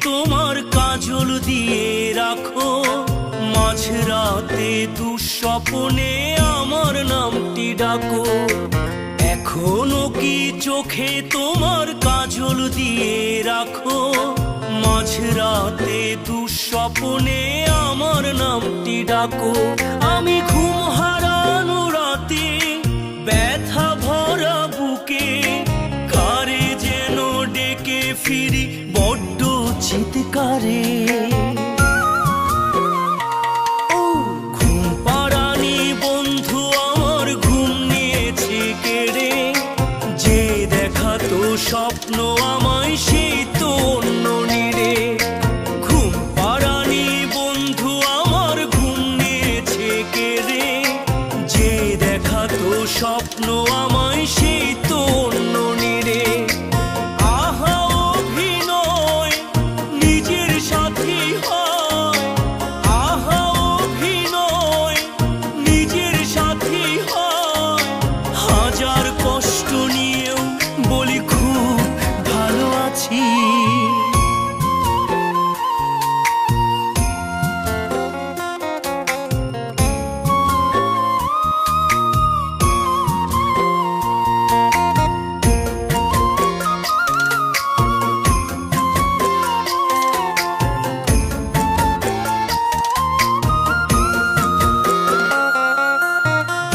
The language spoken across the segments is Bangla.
তোমার কাজল দিয়ে রাখো, মাঝরাতে দুঃস্বপ্নে আমার নামটি ডাকো। এখনো কি চোখে তোমার কাজল দিয়ে রাখো, মাঝরাতে দুঃস্বপ্নে আমার নামটি ডাকো। আমি ঘুম হারানো রাতে ব্যথা ভরা বুকে কারে যেন ডেকে ফিরি বড্ড চিৎকারে। ঘুম পাড়ানি বন্ধু আমার ঘুম নিয়েছে কেড়ে, যে দেখাতো স্বপ্ন আমায় সেই তো অন্য নিড়ে। ঘুম পাড়ানি বন্ধু আমার ঘুম নিয়েছে কেড়ে, যে দেখাতো স্বপ্ন আমায় সেই তো অন্য নিড়ে। আহা অভিনয় নিজের সাথী হয়, আহা অভিনয় নিজের সাথী হয়। হাজার কষ্ট নিয়েও বলি খুব ভালো আছি।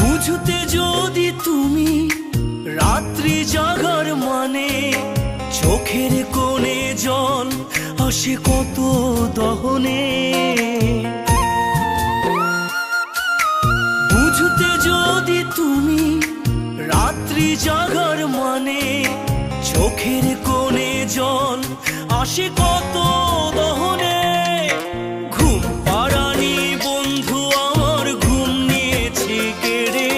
বুঝতে যদি তুমি রাত্রি জাগার মানে, চোখের কোণে জল আসে কত দহনে। বুঝতে যদি তুমি রাত্রি জাগার মানে, চোখের কোণে জল আসে কত দহনে। ঘুম পাড়ানি বন্ধু আমার ঘুম নিয়েছে কেড়ে,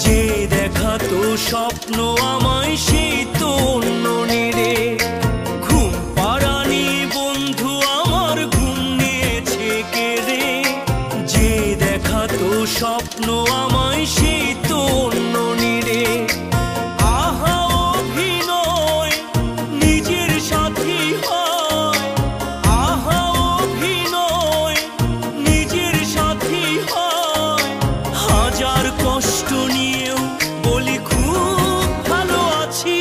যে দেখাতো স্বপ্ন আমায় সেই তো অন্য নিড়ে। ঘুম পাড়ানি বন্ধু আমার ঘুম নিয়েছে কেড়ে, যে দেখাতো স্বপ্ন আমায় সেই তো অন্য নিড়ে। আহা অভিনয় নিজের সাথী হয়, আহা অভিনয় নিজের সাথী হয়। হাজার কষ্ট নিয়েও বলি খুব ভালো আছি।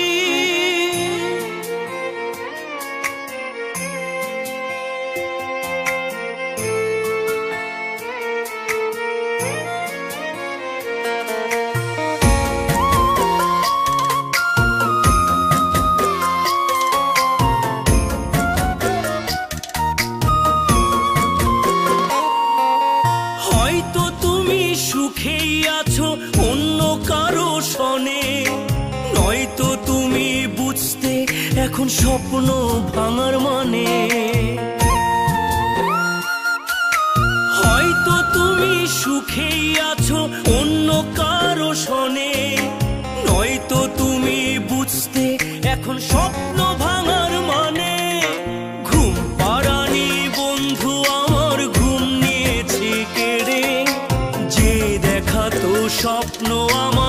হয়তো তুমি সুখেই আছো অন্য কারো সনে, নয়তো তুমি বুঝতে এখন স্বপ্ন ভাঙার মানে। হয়তো তুমি সুখেই আছো অন্য কারো সনে, নয়তো তুমি বুঝতে এখন স্বপ্ন ভাঙার মানে। ঘুম পাড়ানি বন্ধু আমার ঘুম নিয়েছে কেড়ে, যে দেখাতো স্বপ্ন আমার